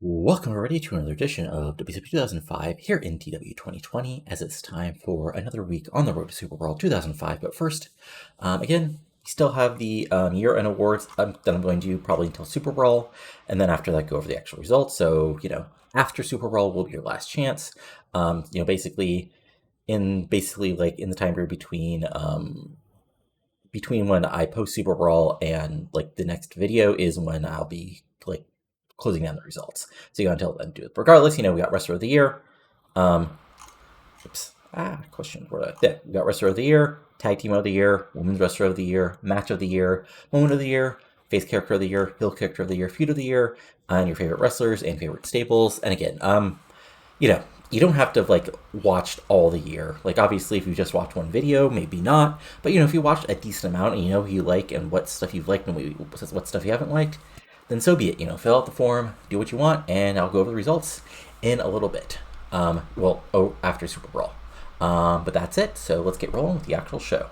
Welcome everybody to another edition of WCW 2005 here in TEW 2020 as it's time for another week on the road to Superbrawl 2005. But first, again, we still have the year-end awards that I'm going to do probably until Superbrawl, and then after that go over the actual results. So, after Superbrawl will be your last chance. Basically in the time period between when I post Superbrawl and like the next video is when I'll be like closing down the results. So you got until then to do it. Regardless, we got Wrestler of the Year. Question for that. Yeah, we got Wrestler of the Year, Tag Team of the Year, Women's Wrestler of the Year, Match of the Year, Moment of the Year, Face Character of the Year, Heel Character of the Year, Feud of the Year, and your favorite wrestlers and favorite staples. And again, you don't have to have watched all the year. Like obviously if you just watched one video, maybe not. But if you watched a decent amount and you know who you like and what stuff you've liked and what stuff you haven't liked, then so be it. Fill out the form, do what you want, and I'll go over the results in a little bit. After Superbrawl. But that's it. So let's get rolling with the actual show.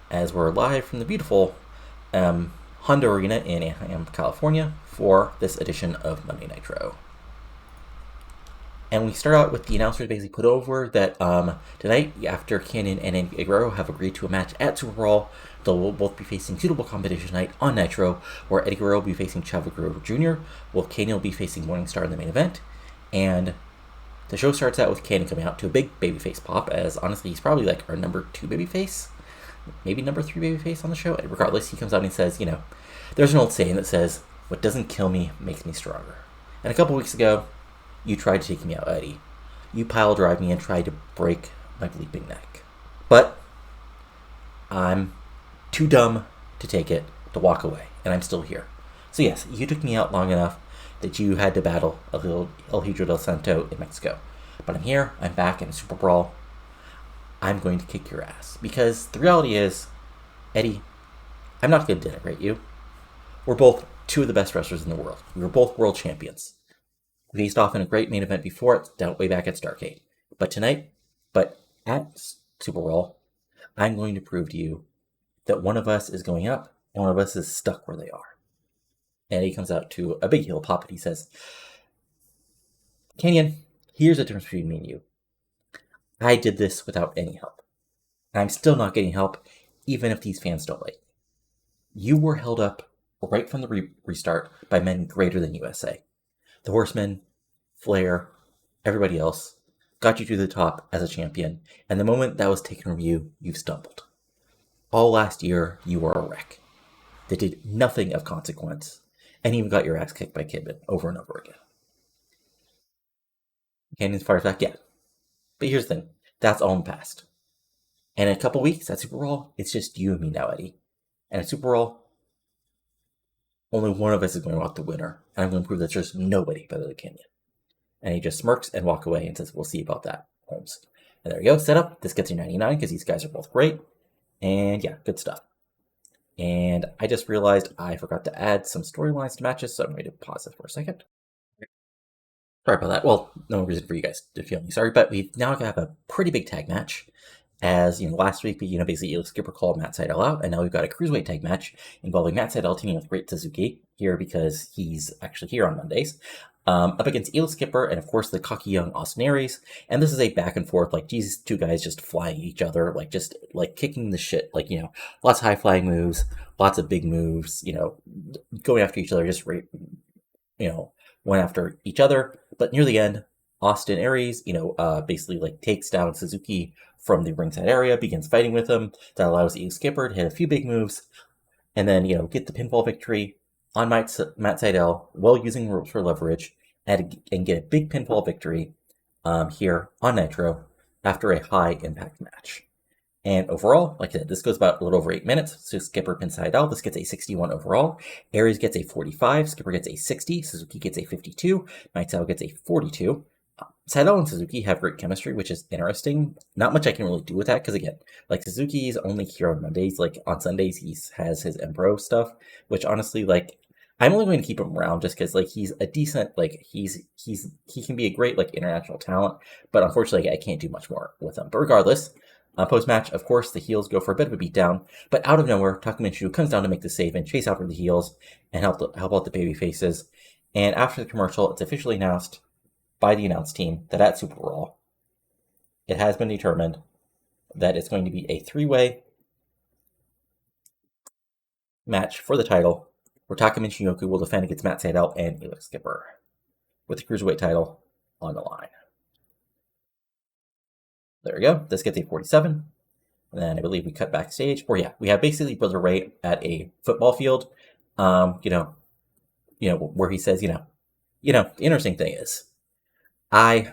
As we're live from the beautiful Honda Arena in Anaheim, California for this edition of Monday Nitro. And we start out with the announcers basically put over that tonight, after Kanyon and Eddy Guerrero have agreed to a match at Superbrawl, they'll both be facing suitable competition tonight on Nitro, where Eddy Guerrero will be facing Chavo Guerrero Jr., while Kanyon will be facing Morningstar in the main event. And the show starts out with Kanyon coming out to a big babyface pop, as honestly he's probably like our number 2 babyface, maybe number 3 babyface on the show. And regardless, he comes out and he says, there's an old saying that says, what doesn't kill me makes me stronger. And a couple weeks ago, you tried to take me out, Eddy. You pile drive me and tried to break my bleeping neck. But I'm too dumb to take it, to walk away, and I'm still here. So yes, you took me out long enough that you had to battle El Hidro del Santo in Mexico. But I'm here, I'm back in Superbrawl. I'm going to kick your ass. Because the reality is, Eddy, I'm not going to denigrate you. We're both 2 of the best wrestlers in the world. We were both world champions. We faced off in a great main event before it, way back at Starrcade. But at Superbrawl, I'm going to prove to you that one of us is going up and one of us is stuck where they are. And he comes out to a big heel pop and he says, Kanyon, here's the difference between me and you. I did this without any help. And I'm still not getting help, even if these fans don't like me. You were held up right from the restart by men greater than USA. The Horsemen, Flair, everybody else got you to the top as a champion, and the moment that was taken from you, you stumbled. All last year, you were a wreck that did nothing of consequence, and even got your ass kicked by Kidman over and over again. Kanyon's fires back, yeah. But here's the thing, that's all in the past. And in a couple weeks at Superbrawl, it's just you and me now, Eddy. And at Superbrawl, only one of us is going to walk the winner, and I'm going to prove that there's nobody better than Kanyon. And he just smirks and walks away and says, we'll see about that, Holmes. And there you go, set up. This gets you 99 because these guys are both great. And yeah, good stuff. And I just realized I forgot to add some storylines to matches, so I'm going to pause this for a second. Sorry about that. Well, no reason for you guys to feel me sorry, but we now have a pretty big tag match. As last week, basically Elix Skipper called Matt Sydal out, and now we've got a cruiserweight tag match involving Matt Sydal teaming with Great Suzuki here because he's actually here on Mondays, up against Elix Skipper and of course the cocky young Austin Aries. And this is a back and forth, these 2 guys just flying each other, just kicking the shit, lots of high flying moves, lots of big moves, going after each other, just one after each other. But near the end, Austin Aries, basically takes down Suzuki from the ringside area, begins fighting with him. That allows Elix Skipper to hit a few big moves, and then, get the pinfall victory on Matt Sydal while using ropes for leverage, and get a big pinfall victory here on Nitro after a high impact match. And overall, like I said, this goes about a little over 8 minutes. So Skipper pins Sydal. This gets a 61 overall. Aries gets a 45. Skipper gets a 60. Suzuki gets a 52. Matt Sydal gets a 42. Sydal and Suzuki have great chemistry, which is interesting. Not much I can really do with that, because again, Suzuki's only here on Mondays. On Sundays, he has his Empro stuff, which honestly, I'm only going to keep him around just because, he's a decent, he can be a great, international talent, but unfortunately, I can't do much more with him. But regardless, post-match, of course, the heels go for a bit of a beatdown, but out of nowhere, Takamichi comes down to make the save and chase after the heels and help out the baby faces. And after the commercial, it's officially announced by the announce team that at Superbrawl, it has been determined that it's going to be a 3-way match for the title, where Taka Michinoku will defend against Matt Sydal and Elix Skipper, with the Cruiserweight title on the line. There we go. This gets a 47. And then I believe we cut backstage. Or yeah, we have basically Brother Ray at a football field. Where he says, the interesting thing is, I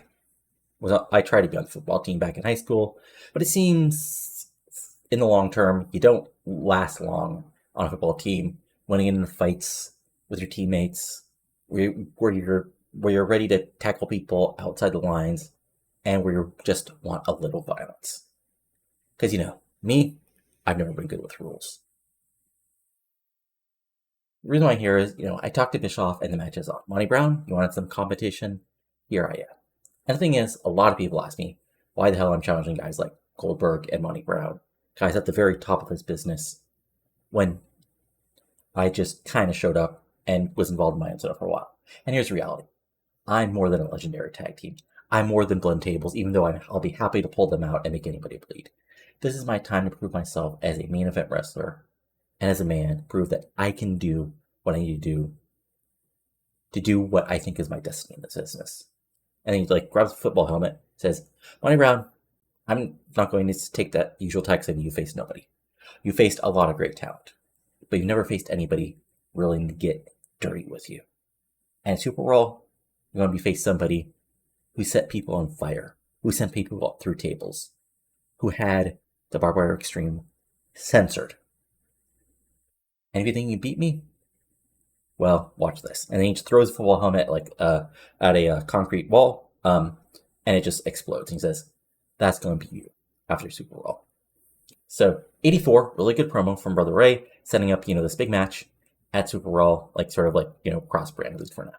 tried to be on the football team back in high school, but it seems in the long term you don't last long on a football team when you get into fights with your teammates, where you're ready to tackle people outside the lines, and where you just want a little violence. Because me, I've never been good with rules. The reason why I'm here is, I talked to Bischoff and the match is on. Monty Brown, you wanted some competition? Here I am. And the thing is, a lot of people ask me why the hell I'm challenging guys like Goldberg and Monty Brown, guys at the very top of this business, when I just kind of showed up and was involved in my own stuff for a while. And here's the reality. I'm more than a legendary tag team. I'm more than blend tables, even though I'll be happy to pull them out and make anybody bleed. This is my time to prove myself as a main event wrestler, and as a man, prove that I can do what I need to do what I think is my destiny in this business. And then he grabs a football helmet, says, Monty Brown, I'm not going to take that usual tag saying you faced nobody. You faced a lot of great talent, but you never faced anybody willing to get dirty with you. And Superbrawl, you're going to be faced somebody who set people on fire, who sent people up through tables, who had the Barbed Wire Extreme censored. And if you think you beat me, well, watch this. And then he just throws a football helmet at a concrete wall, and it just explodes. And he says, that's going to be you after Superbrawl. So 84, really good promo from Brother Ray, setting up, this big match at Superbrawl, cross-brand, at least for now.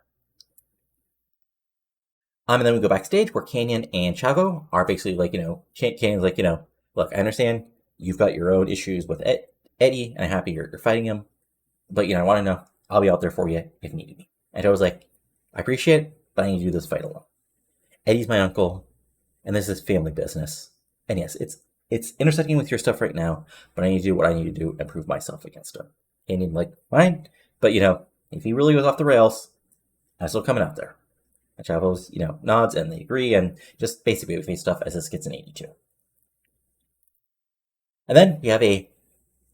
And then we go backstage where Kanyon and Chavo are basically Kanyon's look, I understand you've got your own issues with Eddy, and I'm happy you're fighting him, but, I want to know, I'll be out there for you if needed be. And I was like, I appreciate it, but I need to do this fight alone. Eddy's my uncle, and this is family business. And yes, it's intersecting with your stuff right now, but I need to do what I need to do and prove myself against him. And he's fine, but, if he really goes off the rails, I'm still coming out there. And Chavo's, nods, and they agree, and just basically we face stuff as this gets an 82. And then we have a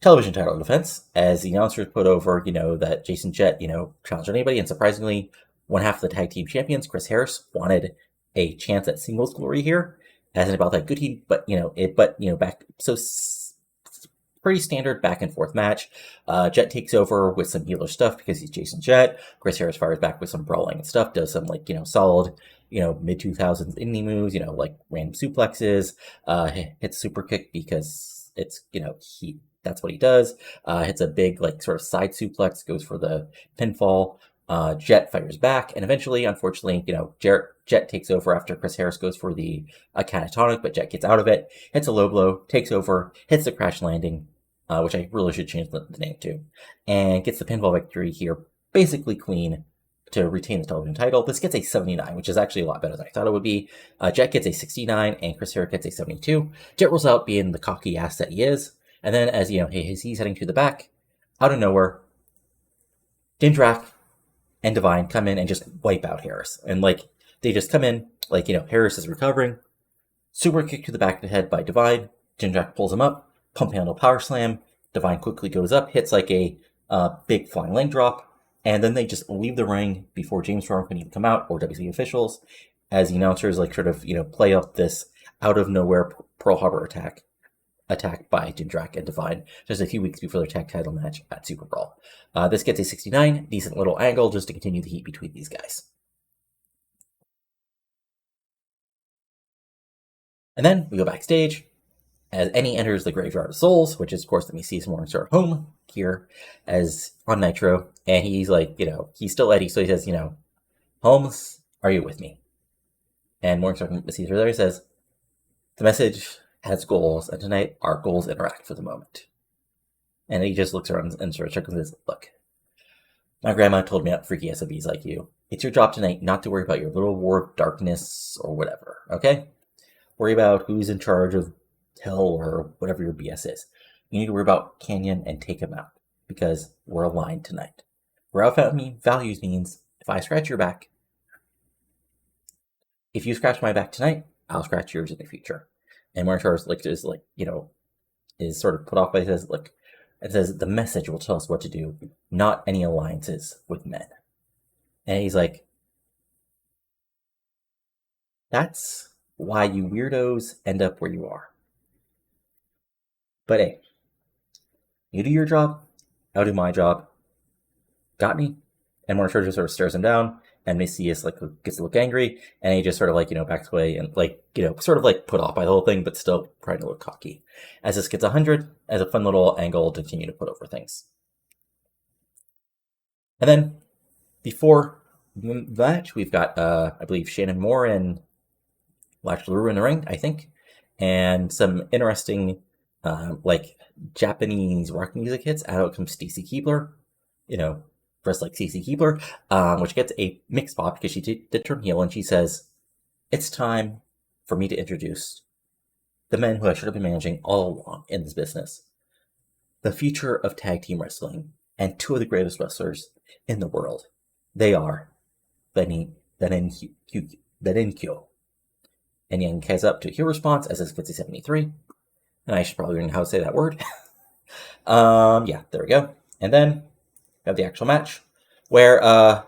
television title defense, as the announcers put over, that Jason Jett, challenged anybody, and surprisingly, one half of the tag team champions, Chris Harris, wanted a chance at singles glory here. It hasn't about that good team, but, back, so pretty standard back and forth match. Jett takes over with some healer stuff because he's Jason Jett. Chris Harris fires back with some brawling and stuff, does some solid, mid-2000s indie moves, random suplexes, hits super kick because it's, that's what he does. Hits a big, sort of side suplex, goes for the pinfall. Jett fires back, and eventually, unfortunately, Jett takes over after Chris Harris goes for the catatonic, but Jett gets out of it, hits a low blow, takes over, hits the crash landing, which I really should change the name to, and gets the pinfall victory here, basically clean, to retain the television title. This gets a 79, which is actually a lot better than I thought it would be. Jett gets a 69, and Chris Harris gets a 72. Jett rolls out being the cocky ass that he is, and then as he's heading to the back, out of nowhere, Jindrak and Devine come in and just wipe out Harris. And they just come in, Harris is recovering, super kick to the back of the head by Devine, Jindrak pulls him up, pump handle power slam, Devine quickly goes up, hits a big flying leg drop, and then they just leave the ring before James Storm can even come out, or WCW officials, as the announcers play up this out of nowhere Pearl Harbor attack by Jindrak and Devine just a few weeks before their tag title match at Superbrawl. This gets a 69, decent little angle just to continue the heat between these guys. And then we go backstage as Eddy enters the Graveyard of Souls, which is, of course, let me see his Morningstar home here as on Nitro. And he's he's still Eddy, so he says, Holmes, are you with me? And Morningstar sees her there, he says, the message has goals, and tonight our goals interact for the moment. And he just looks around and sort of chuckles and says, look, my grandma told me not freaky SOBs like you It's your job tonight not to worry about your little war of darkness or whatever, okay? Worry about who's in charge of hell or whatever your BS is. You need to worry about Kanyon and take him out, because we're aligned tonight. Where Alpha values means if I scratch your back, if you scratch my back tonight, I'll scratch yours in the future. And Morningstar is sort of put off by this. Look, it says the message will tell us what to do, not any alliances with men. And he's like, that's why you weirdos end up where you are. But hey, you do your job, I'll do my job. Got me? And Morningstar just sort of stares him down, and Macias gets to look angry, and he just sort of backs away and sort of put off by the whole thing, but still trying to look cocky. As this gets 100, as a fun little angle to continue to put over things. And then before the match, we've got I believe Shannon Moore and Latch LaRue in the ring, I think, and some interesting Japanese rock music hits. Out comes Stacy Keibler, dressed like Stacy Keibler, which gets a mixed pop because she did turn heel, and she says, "It's time for me to introduce the men who I should have been managing all along in this business. The future of tag team wrestling, and two of the greatest wrestlers in the world. They are Benenkyo." And Yang has up to heel response as this gets a 73. And I should probably learn how to say that word. Yeah, there we go. And then we have the actual match where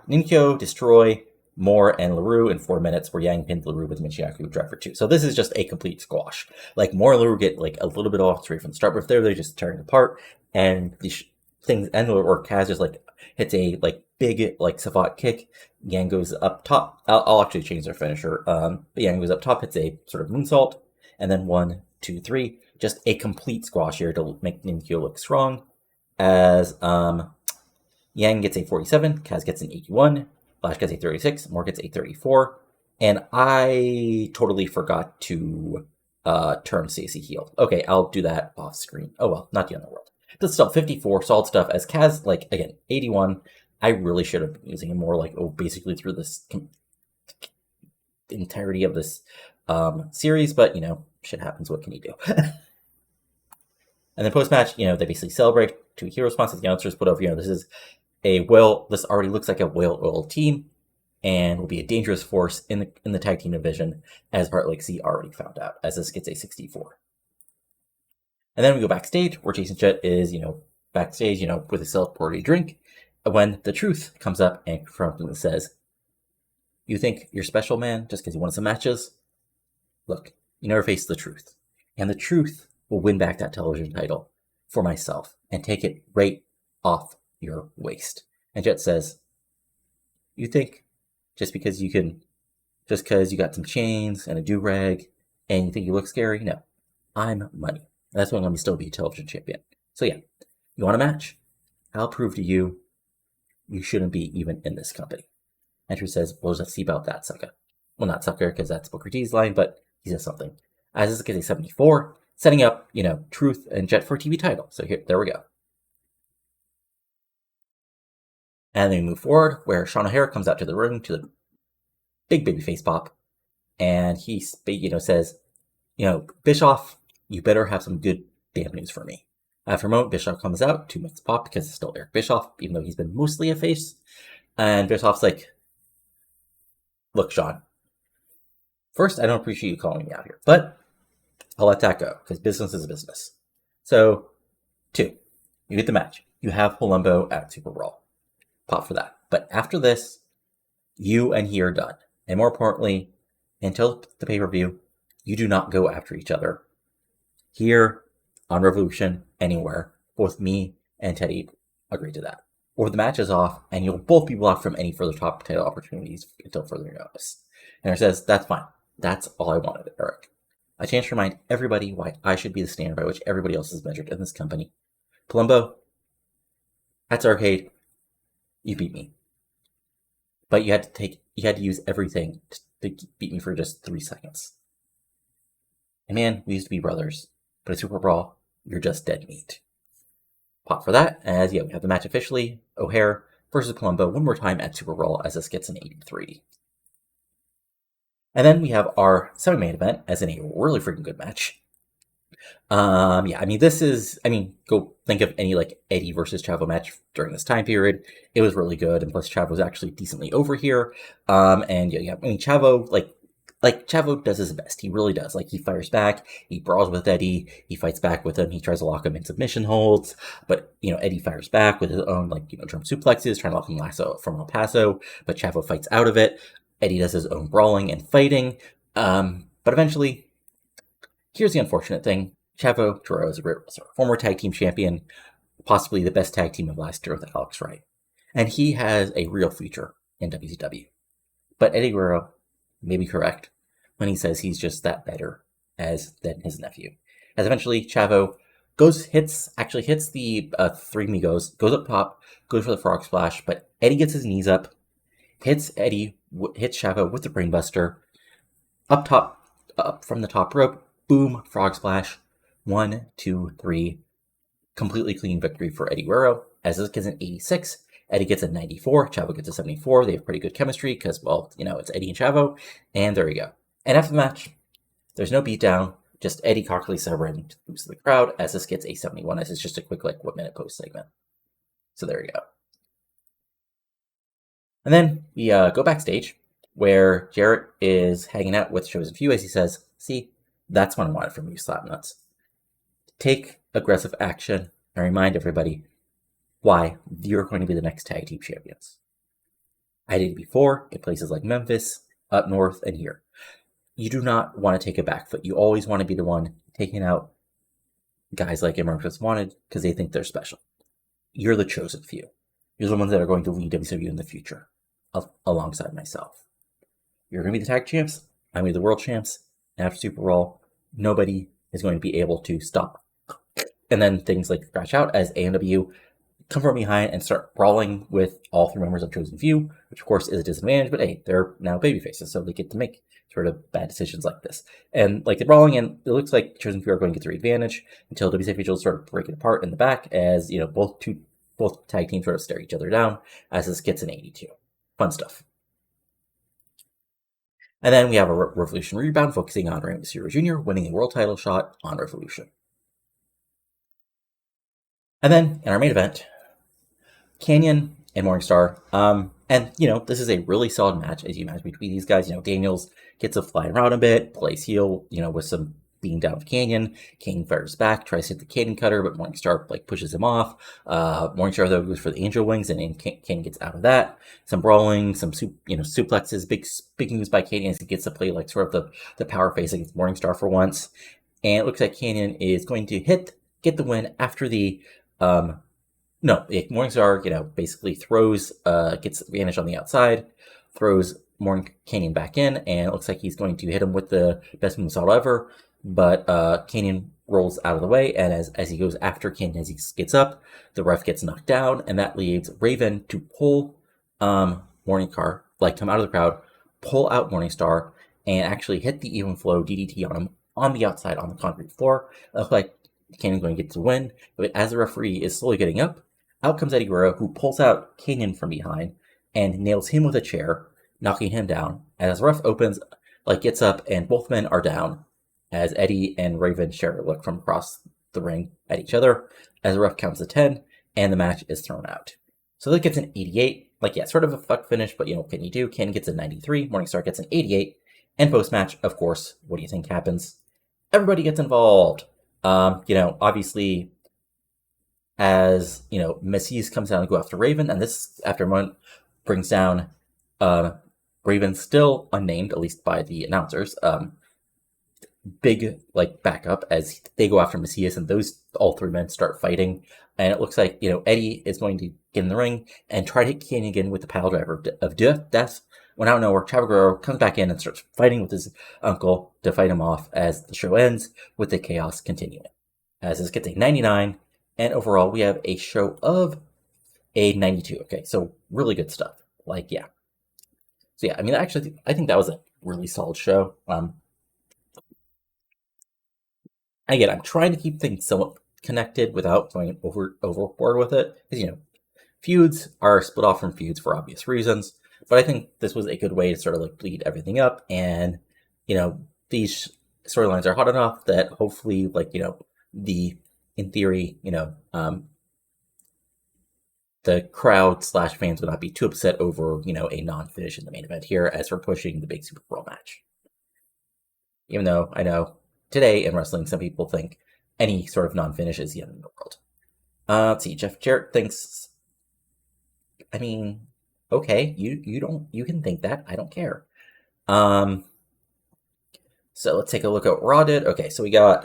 Ninkyo destroy Moore and LaRue in 4 minutes, where Yang pinned LaRue with Michiyaku drive for 2. So this is just a complete squash. Moore and LaRue get a little bit off straight from the start, but if they're just tearing apart, and these things end, or Kaz just hits a big savate kick. Yang goes up top. I'll actually change their finisher. But Yang goes up top, hits a sort of moonsault, and then 1, 2, 3, just a complete squash here to make Ninkyo look strong. As Yang gets a 47, Kaz gets an 81, Flash gets a 36, Moore gets a 34, and I totally forgot to turn Stacy heel. Okay, I'll do that off screen. Oh well, not the end of the world. But still, 54, solid stuff. As Kaz, again, 81, I really should have been using him more, basically through this entirety of this series, but, shit happens, what can you do? And then post-match, they basically celebrate to a hero response. The announcers put over, this is this already looks like a well-oiled team, and will be a dangerous force in the tag team division, as Heart Lake C already found out, as this gets a 64. And then we go backstage, where Jason Jett is, backstage, with a self-poured drink, when the Truth comes up and confronts him and says, "You think you're special, man, just because you won some matches? Look, you never faced the Truth. And the Truth will win back that television title for myself and take it right off your waist." And Jet says, "You think just because you got some chains and a do-rag and you think you look scary? No, I'm money. That's why I'm going to still be a television champion. So yeah, you want a match? I'll prove to you shouldn't be even in this company." And Truth says, "Well, let's see about that, sucker." Well, not sucker, because that's Booker T's line, but he says something. As this gets a 74, setting up, Truth and Jet for a TV title. So there we go. And then we move forward, where Sean O'Hare comes out to the ring to the big baby face pop, and he says, "Bischoff, you better have some good damn news for me." For a moment, Bischoff comes out to make the pop because it's still Eric Bischoff, even though he's been mostly a face. And Bischoff's like, "Look, Sean, first, I don't appreciate you calling me out here, but I'll let that go, because business is business. So, 2, you get the match. You have Palumbo at Superbrawl. Pop for that. But after this, you and he are done. And more importantly, until the pay-per-view, you do not go after each other. Here, on Revolution, anywhere, both me and Teddy agree to that. Or the match is off, and you'll both be blocked from any further top title opportunities until further notice." And Eric says, "That's fine. That's all I wanted, Eric. A chance to remind everybody why I should be the standard by which everybody else is measured in this company. Palumbo, that's Arcade. You beat me. But you had to use everything to beat me for just 3 seconds. And man, we used to be brothers, but at Super Brawl, you're just dead meat." Pop for that, as we have the match officially. O'Hare versus Palumbo one more time at Superbrawl as this gets an 83. And then we have our semi-main event as in a really freaking good match. Yeah, I mean, go think of any like Eddy versus Chavo match during this time period. It was really good, and plus Chavo was actually decently over here. And yeah, I mean, Chavo like Chavo does his best. He really does. Like he fires back, he brawls with Eddy, he fights back with him, he tries to lock him in submission holds, but Eddy fires back with his own drum suplexes, trying to lock him lasso from El Paso, but Chavo fights out of it. Eddy does his own brawling and fighting, but eventually, here's the unfortunate thing. Chavo Toro is a former tag team champion, possibly the best tag team of last year with Alex Wright. And he has a real future in WCW. But Eddy Guerrero may be correct when he says he's just that better than his nephew. As eventually Chavo hits the Three Amigos, goes up top, goes for the frog splash, but Eddy gets his knees up, hits Chavo with the brainbuster, up from the top rope, boom, frog splash, 1, 2, 3, completely clean victory for Eddy Guerrero. As this gets an 86, Eddy gets a 94, Chavo gets a 74. They have pretty good chemistry because, well, it's Eddy and Chavo, and there you go. And after the match, there's no beatdown, just Eddy cockily celebrating to boost the crowd as this gets a 71, as it's just a quick 1 minute post segment. So there you go. And then we go backstage where Jarrett is hanging out with Chosen Few as he says, "See, that's what I wanted from you, Slapnuts. Take aggressive action and remind everybody why you're going to be the next tag team champions. I did it before in places like Memphis, up north, and here. You do not want to take a back foot. You always want to be the one taking out guys like America's Wanted because they think they're special. You're the chosen few. You're the ones that are going to lead WCW in the future, alongside myself. You're going to be the tag champs. I'm going to be the world champs. And after Superbrawl, nobody is going to be able to stop." And then things like Scratch Out as AMW come from behind and start brawling with all 3 members of Chosen Few, which of course is a disadvantage, but hey, they're now babyfaces, so they get to make sort of bad decisions like this. And like the brawling, and it looks like Chosen Few are going to get their advantage until WCW will start breaking apart in the back as, both tag teams sort of stare each other down as this gets an 82. Fun stuff. And then we have a Revolution rebound focusing on Rey Mysterio Jr. winning a world title shot on Revolution. And then in our main event, Kanyon and Morningstar. This is a really solid match, as you imagine, between these guys. Daniels gets to fly around a bit, plays heel, with some being down with Kanyon. Kanyon fires back, tries to hit the Kanyon cutter, but Morningstar pushes him off. Morningstar though goes for the angel wings, and then Kanyon gets out of that. Some brawling, some suplexes, big moves by Kanyon as he gets to play sort of the power face against Morningstar for once. And it looks like Kanyon is going to get the win after the Morningstar, basically gets advantage on the outside, throws Kanyon back in, and it looks like he's going to hit him with the best moonsault ever, but Kanyon rolls out of the way, and as he goes after Kanyon, as he gets up, the ref gets knocked down, and that leads Raven to pull Morningstar, come out of the crowd, pull out Morningstar, and actually hit the even flow DDT on him on the outside on the concrete floor. It looks like Kanyon's going to get to win, but as the referee is slowly getting up, out comes Eddy Guerrero, who pulls out Kanyon from behind and nails him with a chair, knocking him down. As the ref gets up, and both men are down, as Eddy and Raven share a look from across the ring at each other, as the ref counts to 10, and the match is thrown out. So that gets an 88. Sort of a fuck finish, but what can you do? Kanyon gets a 93, Morningstar gets an 88, and post-match, of course, what do you think happens? Everybody gets involved. Obviously, as Messias comes down to go after Raven, and this after a moment brings down Raven, still unnamed, at least by the announcers. Big backup as they go after Messias, and all 3 men start fighting, and it looks like Eddy is going to get in the ring and try to hit Kanyon again with the pile driver of death. When out of nowhere, Chavo Guerrero comes back in and starts fighting with his uncle to fight him off as the show ends with the chaos continuing. As this gets a 99, and overall we have a show of a 92. Okay, so really good stuff. Yeah. So yeah, actually, I think that was a really solid show. Again, I'm trying to keep things somewhat connected without going overboard with it, because feuds are split off from feuds for obvious reasons, but I think this was a good way to sort of like bleed everything up, and these storylines are hot enough that hopefully in theory, the crowd / fans would not be too upset over, a non-finish in the main event here as we're pushing the big Superbrawl match. Even though I know today in wrestling, some people think any sort of non-finish is the end of the world. Let's see. Jeff Jarrett thinks, I mean, okay, you can think that. I don't care. So let's take a look at what Raw did. Okay, so we got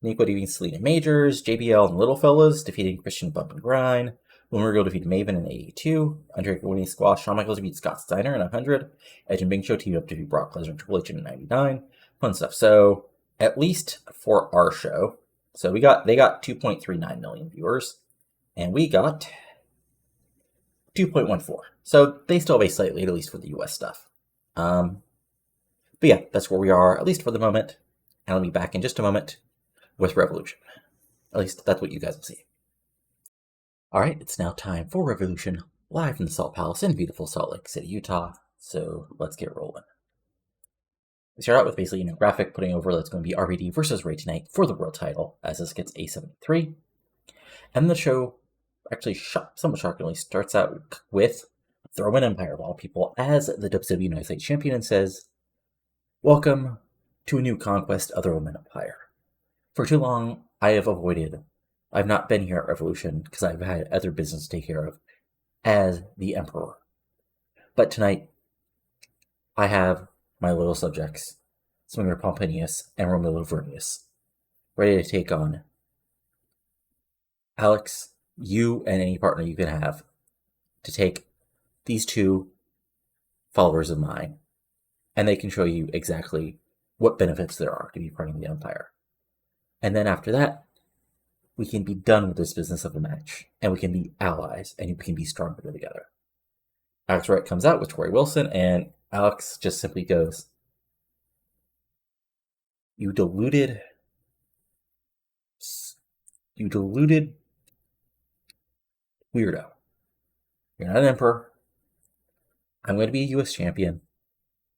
Nico defeating Selena Majors, JBL and Little Fellas defeating Christian Bump and Grind. Wilmer defeated Maven in 82. Undertaker winning squash. Shawn Michaels defeated Scott Steiner in 100. Edge and Big Show teamed up to defeat Brock Lesnar and Triple H in 99. Fun stuff. So at least for our show, so they got 2.39 million viewers, and we got 2.14. So they still have a slight lead, at least for the US stuff. But yeah, that's where we are, at least for the moment. And I'll be back in just a moment with Revolution. At least that's what you guys will see. Alright, it's now time for Revolution, live from the Salt Palace in beautiful Salt Lake City, Utah. So let's get rolling. We start out with basically graphic putting over that's going to be RVD versus Rey tonight for the world title, as this gets a 73. And the show actually somewhat shockingly starts out with Roman Empire of all people as the WCW United States Champion and says, "Welcome to a new conquest of the Roman Empire. For too long, I've not been here at Revolution because I've had other business to take care of as the Emperor. But tonight, I have my loyal subjects, Swinger Pomponius and Romilo Vernius, ready to take on Alex, you and any partner you can have, to take these two followers of mine, and they can show you exactly what benefits there are to be part of the Empire. And then after that, we can be done with this business of a match, and we can be allies, and we can be stronger together." Alex Wright comes out with Tori Wilson, and Alex just simply goes, You deluded weirdo. You're not an emperor. I'm going to be a U.S. champion,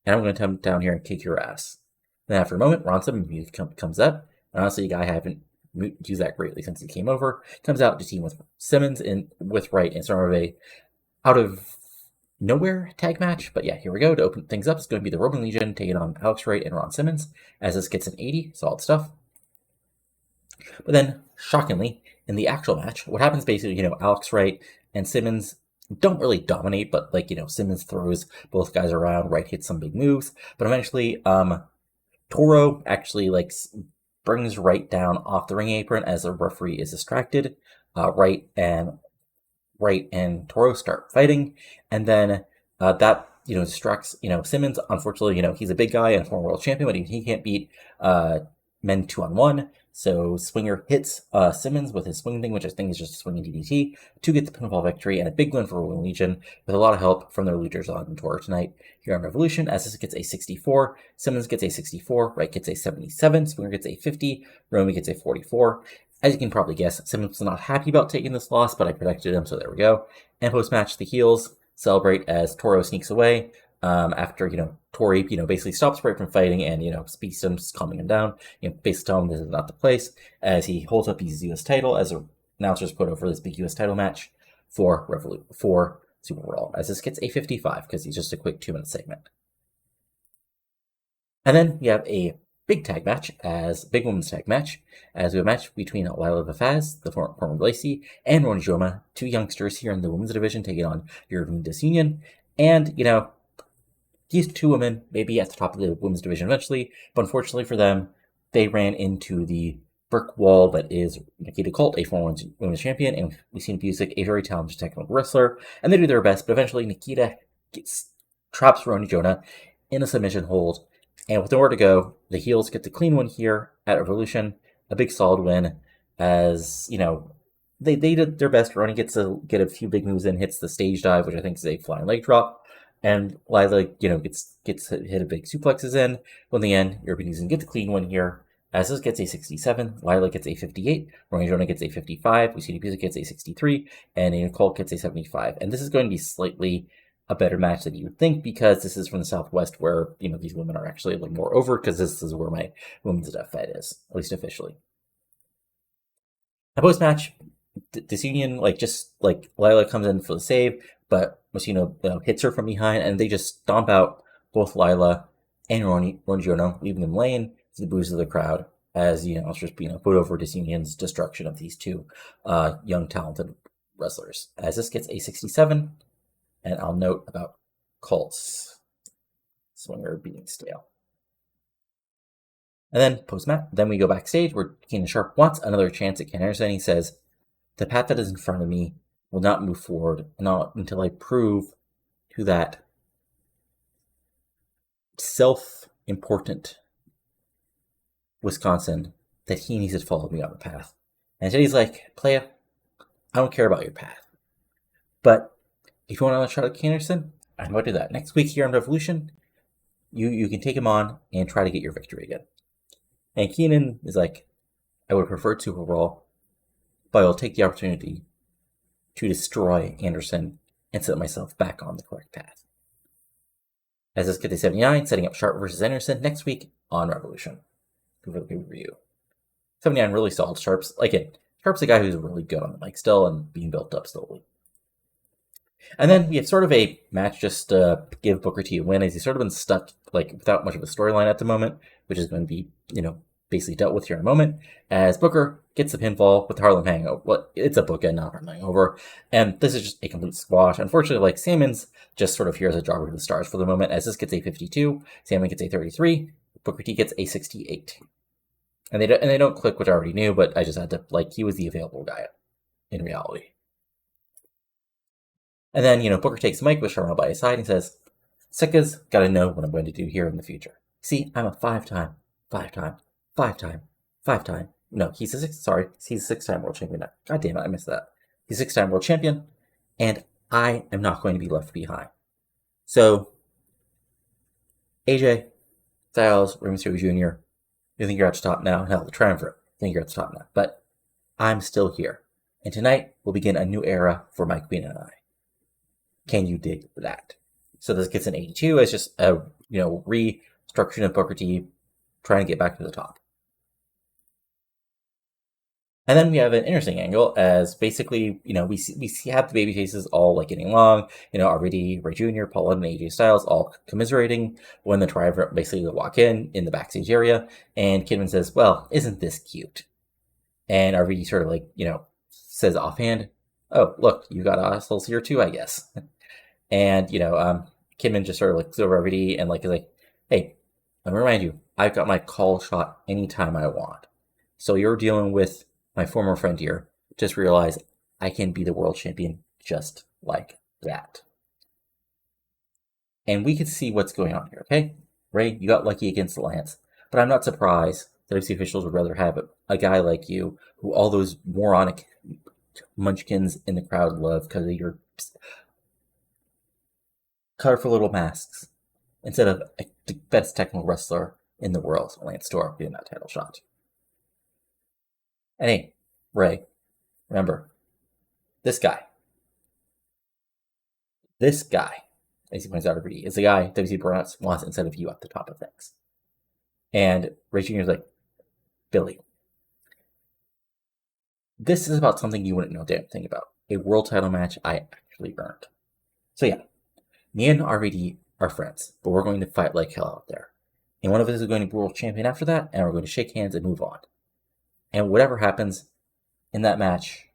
and I'm going to come down here and kick your ass." Then after a moment, Ron Simmons comes up, and honestly, a guy I haven't used that greatly since he came over, comes out to team with Simmons and with Wright in sort of a out of nowhere tag match. But yeah, here we go. To open things up, it's going to be the Roman Legion taking on Alex Wright and Ron Simmons, as this gets an 80. Solid stuff. But then, shockingly, in the actual match, what happens basically, Alex Wright and Simmons don't really dominate, but Simmons throws both guys around, Wright hits some big moves, but eventually, Toro actually brings Wright down off the ring apron as the referee is distracted. Wright and Toro start fighting, and then that distracts Simmons. Unfortunately, he's a big guy and a former world champion, but he can't beat men 2-on-1. So Swinger hits Simmons with his swing thing, which I think is just a swinging DDT, to get the pinfall victory and a big win for Roman Legion with a lot of help from their leaders on Toro tonight here on Revolution. As this gets a 64, Simmons gets a 64, Wright gets a 77, Swinger gets a 50, Roman gets a 44. As you can probably guess, Simmons was not happy about taking this loss, but I protected him, so there we go. And post-match, the heels celebrate as Toro sneaks away after, Tori, basically stops Wright from fighting and, speaks to him, just calming him down, basically telling him this is not the place, as he holds up his U.S. title as announcers put over this big U.S. title match for Superbrawl, as this gets a 55, because he's just a quick 2-minute segment. And then we have a big women's tag match, as we have a match between Lila Vafaz, the former Lacey, and Roni Joma, two youngsters here in the women's division taking on European Disunion. And, these two women may be at the top of the women's division eventually, but unfortunately for them, they ran into the brick wall that is Nikita Colt, a former women's champion, and we see Busick, a very talented technical wrestler, and they do their best, but eventually Nikita traps Roni Joma in a submission hold. And with nowhere to go, the heels get the clean win here at Revolution. A big solid win, as, they did their best. Roni gets to get a few big moves in, hits the stage dive, which I think is a flying leg drop. And Lila, gets hit a big suplexes in. But in the end, European Union get the clean win here, As this gets a 67, Lila gets a 58, Ronnie Jonah gets a 55, WCW Music gets a 63, and Nicole gets a 75. And this is going to be slightly a better match than you would think, because this is from the Southwest, where, you know, these women are actually a little more over, because this is where my women's stuff fed is, at least officially. Now, post-match, Disunion, Lila comes in for the save, but Machino hits her from behind, and they just stomp out both Lila and Ronnie Jonah, leaving them laying to the boos of the crowd, as, it's just, put over Disunion's destruction of these two young, talented wrestlers. As this gets a 67, and I'll note about Colts. Swinger being stale. And then post-match, then we go backstage where Keenan Sharp wants another chance at Ken Anderson. He says, "The path that is in front of me will not move forward until I prove to that self-important Wisconsin that he needs to follow me on the path." And Teddy's like, "Playa, I don't care about your path. But if you want another shot at Ken Anderson, I'm going to do that. Next week here on Revolution, you can take him on and try to get your victory again." And Keenan is like, "I would prefer Superbrawl, but I'll take the opportunity to destroy Anderson and set myself back on the correct path." As this gets a 79, setting up Sharp versus Anderson next week on Revolution. For the pay-per-view. 79 really solid. Sharp's a guy who's really good on the mic still and being built up slowly. And then we have sort of a match just to give Booker T a win, as he's sort of been stuck without much of a storyline at the moment, which is going to be, basically dealt with here in a moment, as Booker gets the pinfall with the Harlem Hangover. Well, it's a bookend, not Harlem Hangover, and this is just a complete squash. Unfortunately, Sammons just sort of here as a jobber to the stars for the moment, as this gets a 52, Sammon gets a 33, Booker T gets a 68. And they don't click, which I already knew, but I just had to, he was the available guy in reality. And then, Booker takes Mike with Sharma by his side and says, "Sika's got to know what I'm going to do here in the future. See, I'm a five-time. No, he's a six-time world champion now. God damn it, I missed that. He's a six-time world champion, and I am not going to be left behind. So, AJ, Styles, Rey Mysterio Jr., you think you're at the top now? Hell, the Triumvirate, you think you're at the top now. But I'm still here. And tonight will begin a new era for Mike Queen and I. Can you dig that?" So this gets an 82 as just a, restructuring of Booker T trying to get back to the top. And then we have an interesting angle, as basically, we have the baby faces all getting along, RVD, Ray Jr., Paul and AJ Styles all commiserating when the Triumvirate basically walk in the backstage area, and Kidman says, "Well, isn't this cute?" And RVD sort of says offhand, "Oh, look, you got assholes here too, I guess." And, Kidman just sort of looks over RVD and is like, "Hey, let me remind you, I've got my call shot anytime I want. So you're dealing with my former friend here. Just realize I can be the world champion just like that." And we can see what's going on here, okay? Ray, you got lucky against Lance, but I'm not surprised that FC officials would rather have a guy like you, who all those moronic munchkins in the crowd love because of your colorful little masks, instead of the best technical wrestler in the world, Lance Storm, getting that title shot. And hey, Ray, remember, this guy, as he points out, is the guy WC wants instead of you at the top of things. And Ray Jr. is like, "Billy, this is about something you wouldn't know a damn thing about. A world title match I actually earned. So yeah, me and RVD are friends, but we're going to fight like hell out there. And one of us is going to be world champion after that, and we're going to shake hands and move on. And whatever happens in that match,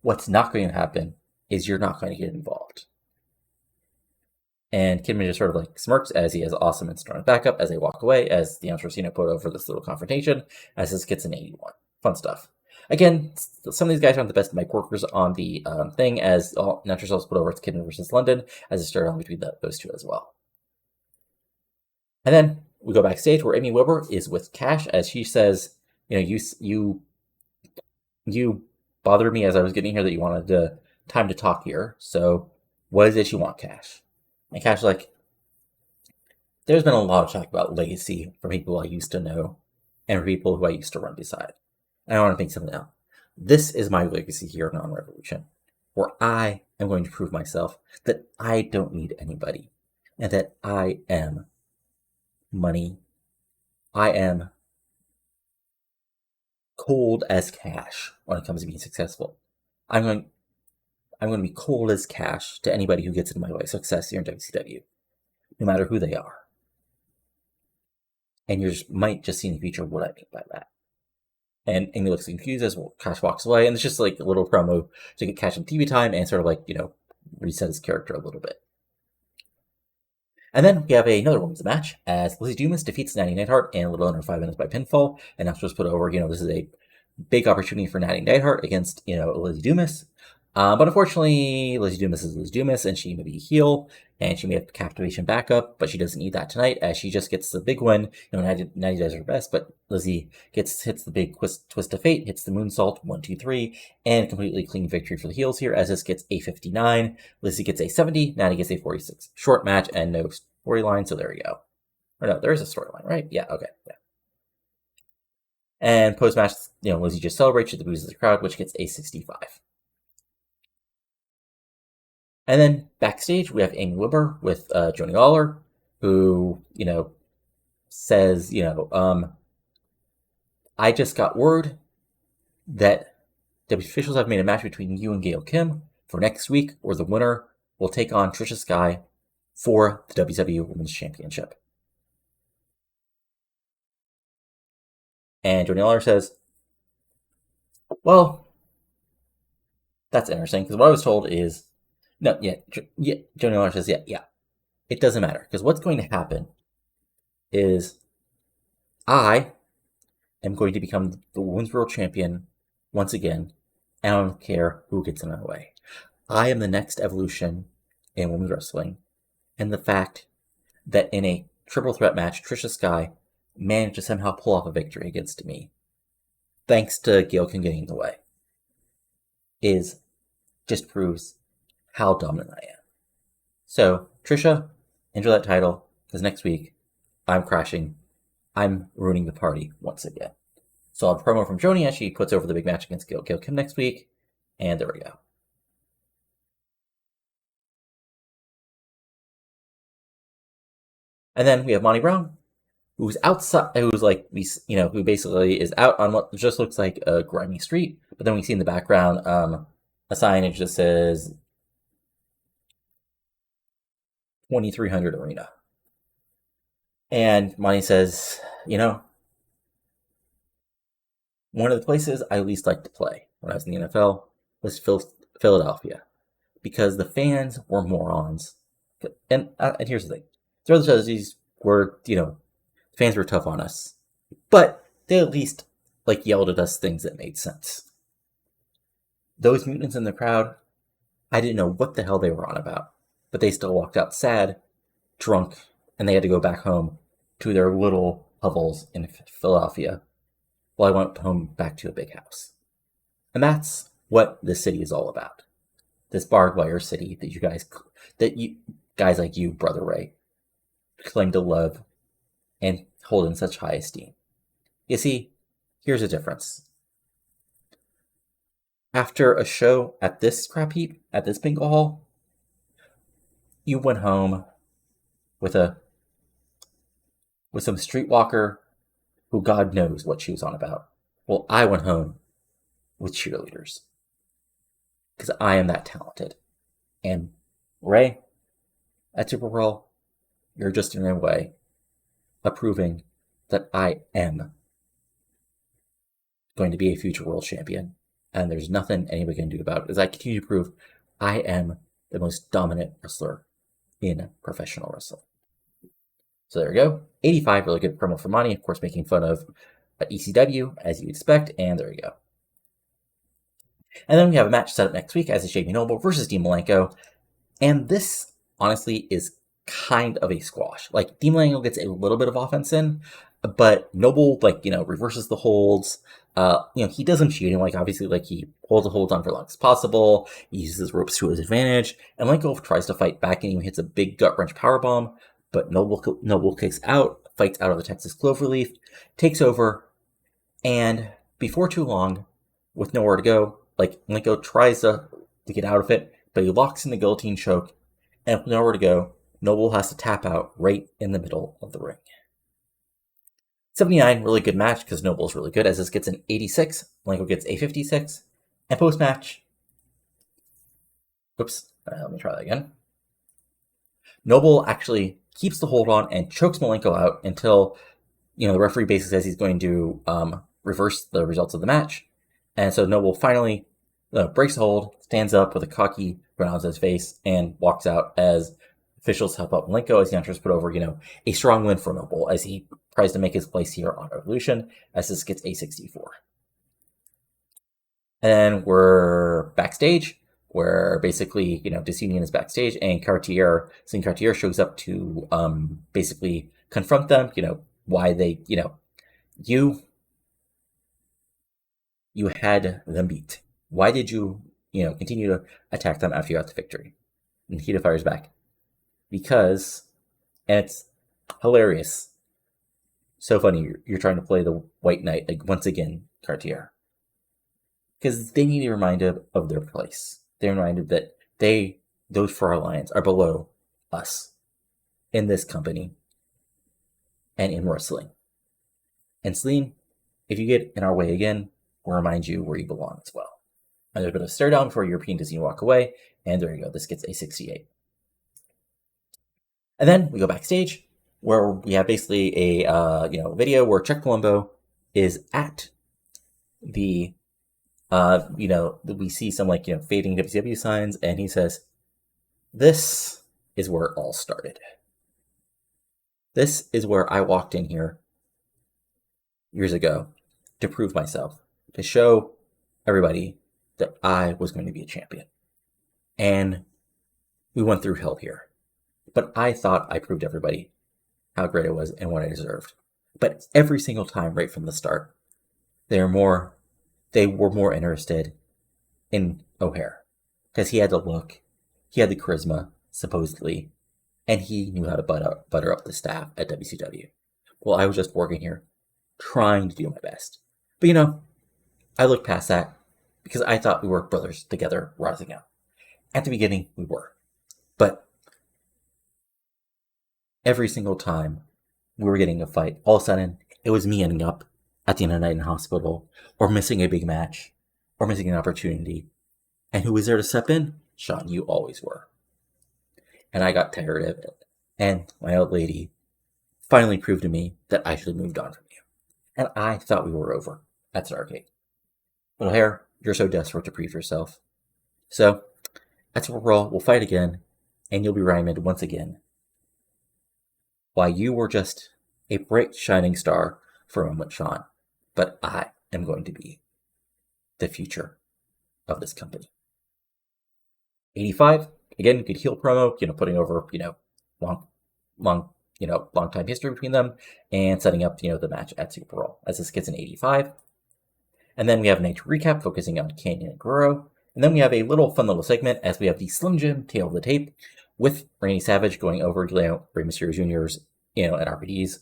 what's not going to happen is you're not going to get involved." And Kidman just sort of smirks as he has Awesome and Storm backup as they walk away, as the announcers put over this little confrontation, as this gets an 81. Fun stuff. Again, some of these guys aren't the best mic workers on the thing, as all announcers also put over it's Kidman versus London, as it started on between those two as well. And then we go backstage where Amy Wilbur is with Cash, as she says, you bothered me as I was getting here that you wanted time to talk here. So what is it you want, Cash? And Cash is like, "There's been a lot of talk about legacy from people I used to know. and for people who I used to run beside. And I want to think something else. This is my legacy here in On Revolution, where I am going to prove myself that I don't need anybody, and that I am money. I am cold as cash when it comes to being successful. I'm going to be cold as cash to anybody who gets into my way success here in WCW, no matter who they are. And you might just see in the future what I mean by that. And Amy looks confused as Cash walks away, and it's just like a little promo to get Cash on TV time and sort of like, reset his character a little bit. And then we have another women's match as Lizzie Dumas defeats Natty Neidhart in a little under 5 minutes by pinfall, and that's just put over, this is a big opportunity for Natty Neidhart against, Lizzie Dumas. But unfortunately, Lizzie Dumas is Lizzie Dumas, and she may be a heel, and she may have captivation backup, but she doesn't need that tonight, as she just gets the big win. Natty does her best, but Lizzie hits the big twist of fate, hits the moonsault, 1, 2, 3, and completely clean victory for the heels here, as this gets a 59, Lizzie gets a 70, Natty gets a 46. Short match and no storyline, so there we go. Or no, there is a storyline, right? Yeah, okay, yeah. And post-match, Lizzie just celebrates with the boos of the crowd, which gets a 65. And then backstage, we have Amy Weber with Joni Lawler, who, says, I just got word that the officials have made a match between you and Gail Kim for next week, where the winner will take on Trisha Sky for the WCW Women's Championship. And Joni Lawler says, well, that's interesting, because what I was told is, Joni Lawler says, yeah, it doesn't matter, because what's going to happen is I am going to become the Women's World Champion once again, and I don't care who gets in my way. I am the next evolution in women's wrestling, and the fact that in a triple threat match, Trisha Sky managed to somehow pull off a victory against me, thanks to Gail Kim getting in the way, just proves how dominant I am. So, Trisha, enjoy that title, because next week, I'm crashing. I'm ruining the party once again. So a promo from Joni as she puts over the big match against Gail Kim next week, and there we go. And then we have Monty Brown, who's outside, who basically is out on what just looks like a grimy street, but then we see in the background a signage that says 2300 Arena. And Monty says, one of the places I least liked to play when I was in the NFL was Philadelphia, because the fans were morons. And here's the thing. Throughout the strategies were, fans were tough on us, but they at least, yelled at us things that made sense. Those mutants in the crowd, I didn't know what the hell they were on about, but they still walked out sad, drunk, and they had to go back home to their little hovels in Philadelphia, while I went home back to a big house. And that's what this city is all about. This barbed wire city that you guys like you, Brother Ray, claim to love and hold in such high esteem. You see, here's the difference. After a show at this crap heap, at this bingo hall, you went home with some streetwalker who God knows what she was on about. Well, I went home with cheerleaders, because I am that talented. And Ray, at Superbrawl, you're just in your way of proving that I am going to be a future world champion, and there's nothing anybody can do about it, as I continue to prove I am the most dominant wrestler in professional wrestling. So there we go. 85, really good promo for Monty, of course, making fun of ECW, as you'd expect, and there we go. And then we have a match set up next week, as is Jamie Knoble versus Dean Malenko, and this, honestly, is kind of a squash. Dean Malenko gets a little bit of offense in, but Knoble, reverses the holds. He does some cheating, obviously, he holds the holds on for as long as possible, he uses ropes to his advantage, and Malenko tries to fight back and even hits a big gut-wrench powerbomb, but Knoble kicks out, fights out of the Texas Cloverleaf, takes over, And before too long, with nowhere to go, like Malenko tries to get out of it, but he locks in the guillotine choke, and with nowhere to go, Knoble has to tap out right in the middle of the ring. 79, really good match because Knoble's really good, as this gets an 86, Malenko gets a 56, and post-match, let me try that again. Knoble actually keeps the hold on and chokes Malenko out until, the referee basically says he's going to reverse the results of the match. And so Knoble finally breaks the hold, stands up with a cocky grin on his face, and walks out as officials help out Malenko as the announcers put over, a strong win for Knoble as he tries to make his place here on Revolution, as this gets a 64. And then we're backstage, where basically, Disunion is backstage, and Cartier shows up to basically confront them, why they, you had them beat. Why did you, continue to attack them after you got the victory? And Hita fires back. Because, and it's hilarious. So funny, you're trying to play the White Knight, like, once again, Cartier. Because they need to be reminded of their place. They're reminded that those for our alliance are below us in this company and in wrestling. And Celine, if you get in our way again, we'll remind you where you belong as well. And there's a bit of stare down before European Disney walk away, and there you go. This gets a 68. And then we go backstage, where we have basically a video where Chuck Palumbo is at the we see some fading WCW signs, and he says, "This is where it all started. This is where I walked in here years ago to prove myself, to show everybody that I was going to be a champion. And we went through hell here. But I thought I proved everybody how great I was and what I deserved. But every single time right from the start, they were more interested in O'Hare. Because he had the look, he had the charisma, supposedly, and he knew how to butter up the staff at WCW. Well, I was just working here, trying to do my best. But I looked past that because I thought we were brothers together rising up. At the beginning, we were. But every single time we were getting a fight, all of a sudden, it was me ending up at the end of the night in the hospital, or missing a big match, or missing an opportunity. And who was there to step in? Sean, you always were. And I got tired of it. And my old lady finally proved to me that I should have moved on from you. And I thought we were over at Stargate. But O'Hare, you're so desperate to prove yourself. So, at Superbrawl, we'll fight again, and you'll be reminded once again why you were just a bright, shining star for a moment, Sean. But I am going to be the future of this company. 85, again, good heel promo, putting over, long time history between them, and setting up, the match at Superbrawl, as this gets an 85. And then we have a Nitro recap focusing on Kanyon Eddy Guerrero. And then we have a fun little segment as we have the Slim Jim tail of the tape with Randy Savage going over Rey Mysterio Jr.'s, and RVD's,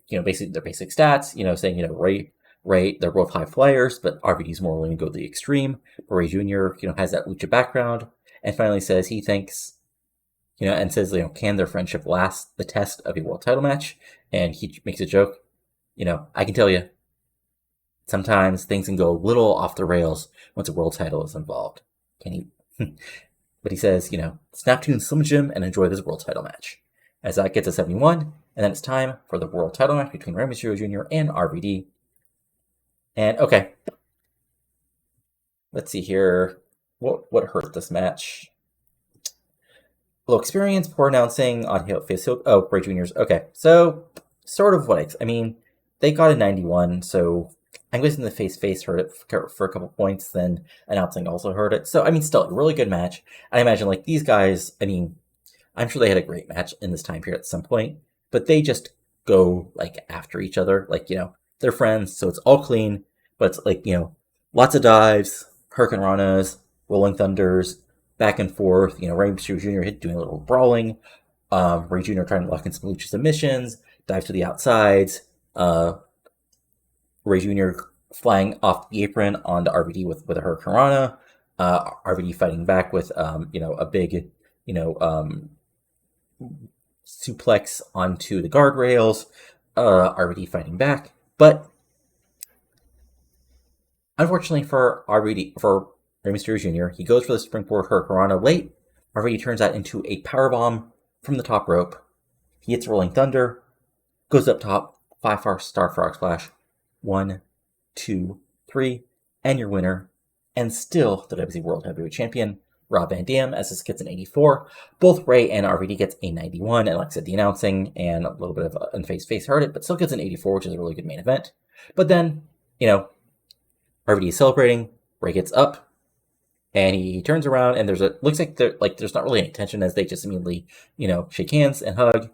basically their basic stats, saying, Ray, they're both high flyers, but RVD's more willing to go to the extreme. But Ray Jr., has that lucha background, and finally says he thinks, and says, can their friendship last the test of a world title match? And he makes a joke, I can tell you, sometimes things can go a little off the rails once a world title is involved. Can he? But he says, snap to Slim Jim and enjoy this world title match. As that gets a 71, and then it's time for the world title match between Rey Mysterio Jr. and RVD. And okay, let's see here. What hurt this match? Low experience, poor announcing, odd heel face. Oh, Ray Jr.'s. Okay, so sort of what they got a 91, so I'm guessing the face hurt it for a couple points, then announcing also hurt it. So, still a really good match. I imagine, these guys, I'm sure they had a great match in this time period at some point, but they just go, after each other. They're friends, so it's all clean, but it's, lots of dives, Hurricane Ranas, Rolling Thunders, back and forth. Rey Mysterio Jr. doing a little brawling. Ray Jr. trying to lock in some lucha submissions, dive to the outsides. Rey Jr. flying off the apron onto RVD with a Hurricanrana. RVD fighting back with a big suplex onto the guardrails. RVD fighting back, but unfortunately for Rey Mysterio Jr., he goes for the springboard Hurricanrana late. RVD turns that into a powerbomb from the top rope. He hits Rolling Thunder, goes up top, 5-star frog splash. 1, 2, 3, and your winner, and still the WCW World Heavyweight Champion, Rob Van Dam, as this gets an 84. Both Rey and RVD gets a 91, and like I said, the announcing and a little bit of unfaced face hurt it, but still gets an 84, which is a really good main event. But then, RVD is celebrating, Rey gets up, and he turns around, and looks like there's not really any tension as they just immediately, shake hands and hug.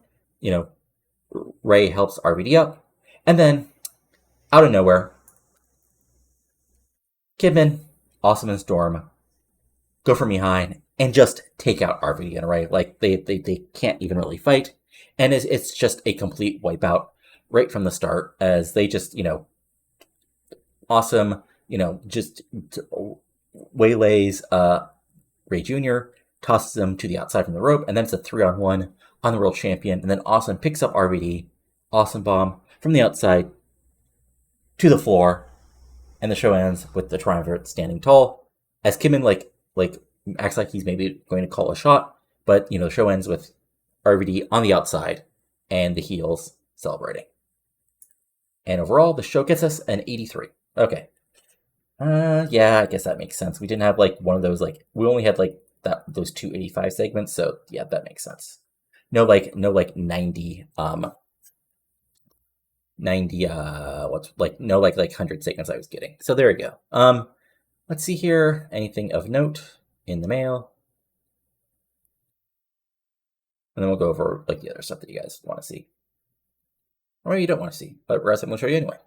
Rey helps RVD up, and then out of nowhere, Kidman, Awesome, and Storm go from behind and just take out RVD and Rey. Like they can't even really fight, and it's just a complete wipeout right from the start as they just Awesome just waylays Rey Jr., tosses him to the outside from the rope, and then it's a 3-on-1 on the world champion, and then Awesome picks up RVD, Awesome bomb from the outside to the floor, and the show ends with the triumvirate standing tall as Kidman acts like he's maybe going to call a shot, but the show ends with RVD on the outside and the heels celebrating. And overall, the show gets us an 83. Okay. Yeah, I guess that makes sense. We didn't have one of those we only had those 2 85 segments, so yeah, that makes sense. No 90 100 segments I was getting. So there we go. Let's see here. Anything of note in the mail? And then we'll go over the other stuff that you guys want to see. Or you don't want to see, but I'm going to show you anyway.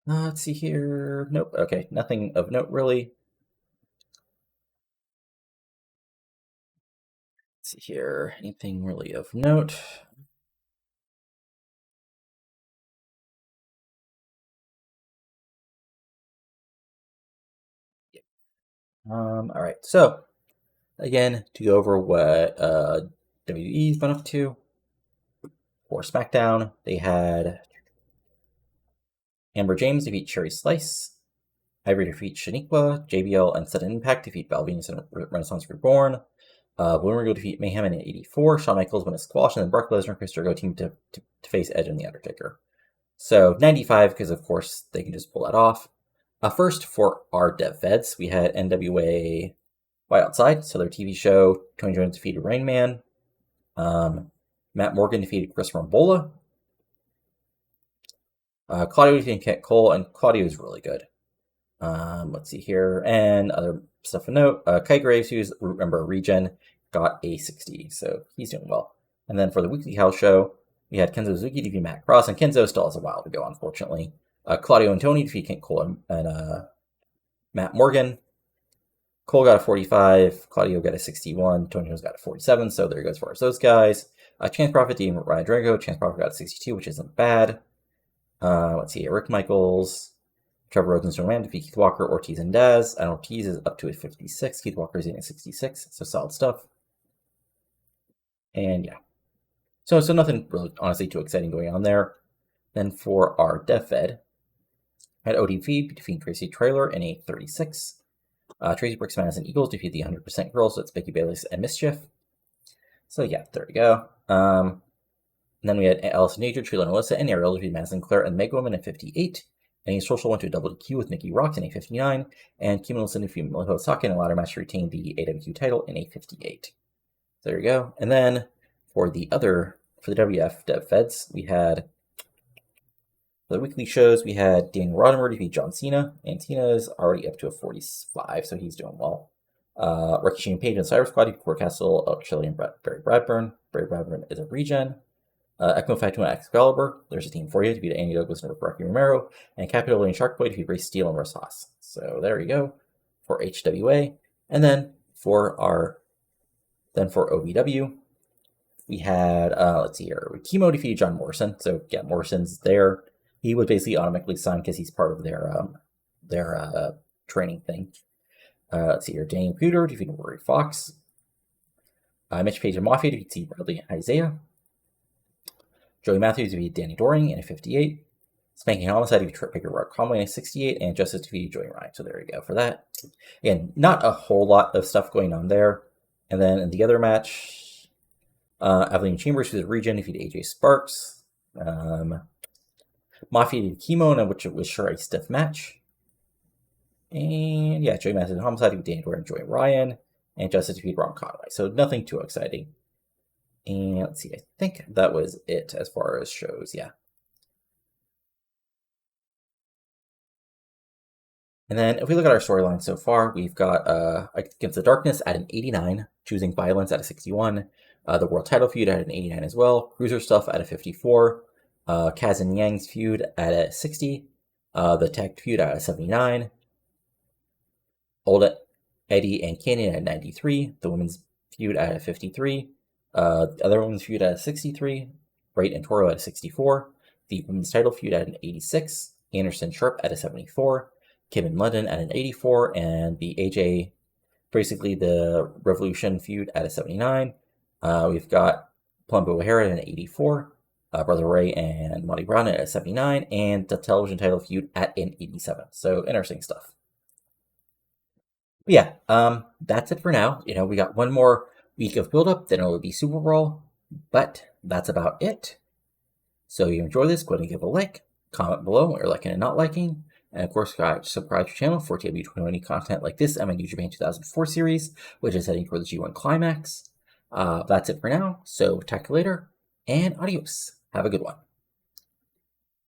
Let's see here. Nope. Okay, nothing of note really. Let's see here. Anything really of note? All right. So again, to go over what WWE's been up to for SmackDown, they had Amber James defeat Cherry Slice, Ivory defeat Shaniqua, JBL and Sudden Impact defeat Val Venus and Renaissance Reborn, Bloomer go defeat Mayhem in 84, Shawn Michaels win a squash, and then Brock Lesnar and Chris Jericho team to face Edge and The Undertaker. So 95, because of course they can just pull that off. First, for our Dev Feds, we had NWA Why Outside, so their TV show. Tony Jones defeated Rain Man. Matt Morgan defeated Chris Rambola. Claudio defeated Kent Cole, and Claudio is really good. Let's see here, and other stuff to note. Kai Graves, who's a regen, got a 60, so he's doing well. And then for the Weekly House Show, we had Kenzo Suzuki defeat Matt Cross, and Kenzo still has a while to go, unfortunately. Claudio and Tony defeat Kent Cole and Matt Morgan. Cole got a 45, Claudio got a 61, Tony Jones got a 47, so there he goes as far as those guys. Chance Prophet defeated Ryan Drago, Chance Prophet got a 62, which isn't bad. Let's see, Rick Michaels, Trevor Rosenstone Man defeat Keith Walker, Ortiz, and Daz. And Ortiz is up to a 56, Keith Walker is in a 66, so solid stuff. And yeah. So nothing really, honestly, too exciting going on there. Then for our Dev Fed, had ODP defeat Tracy Trailer in a 36. Tracy Brooks Madison Eagles defeat the 100% Girls, so it's Becky Bayless and Mischief. So yeah, there we go. And then we had Allison Nature, Trila and Alyssa, and Ariel defeat Madison Claire and Mega Woman in 58. And his social went to a double DQ with Nikki Rocks in a 59. And Kim Wilson defeated Miho Saka in a ladder match to retain the AWQ title in a 58. So there we go. And then for the WF Dev Feds, we had for the weekly shows, we had Daniel Rodimer defeat John Cena, and Cena is already up to a 45, so he's doing well. Ricky Shane Page and Cyrus Squad defeat Court Castle, Elk Shelley, and Barry Bradburn. Barry Bradburn is a regen. Echo Factor and Excalibur, there's a team for you to beat Andy Douglas and Rocky Romero, and Capitol and Shark Boy to beat Ray Steele and Russ Haas. So there we go for HWA. And then for our Then for OVW, we had, let's see here, Chemo defeated John Morrison. So yeah, Morrison's there. He would basically automatically sign because he's part of their training thing. Let's see here, Daniel Puder defeated Rory Fox. Mitch Page and Mafia defeated Steve Bradley and Isaiah. Joey Matthews defeated Danny Doring in a 58. Spanking Homicide defeated Picker Rock Conway in a 68. And Justice defeated Joey Ryan. So there you go for that. Again, not a whole lot of stuff going on there. And then in the other match, Abilene Chambers defeated Regen defeated AJ Sparks. Mafia defeated Chemo, which was sure a stiff match. And yeah, Joey Matthews and Homicide defeated Danny Doring and Joey Ryan. And Justice defeated Ron Conway. So nothing too exciting. And let's see, I think that was it as far as shows, yeah. And then if we look at our storyline so far, we've got Against the Darkness at an 89, Choosing Violence at a 61, the World Title feud at an 89 as well, Cruiser Stuff at a 54, Kaz and Yang's feud at a 60, the Tag feud at a 79, Old Eddie and Kanyon at 93, the Women's feud at a 53, the other Women's feud at a 63, Wright and Toro at a 64, the Women's Title feud at an 86, Anderson Sharp at a 74, Kim in London at an 84, and the AJ, basically the Revolution feud at a 79. We've got Palumbo O'Hara at an 84, Brother Ray and Monty Brown at a 79, and the television title feud at an 87. So interesting stuff. But yeah, that's it for now. You know, we got one more week of build-up, then it will be Superbrawl, but that's about it. So if you enjoy this, go ahead and give a like, comment below what you're liking and not liking, and of course, subscribe to the channel for TEW 2020 content like this and my New Japan 2004 series, which is heading for the G1 Climax. That's it for now, so talk to you later, and adios. Have a good one.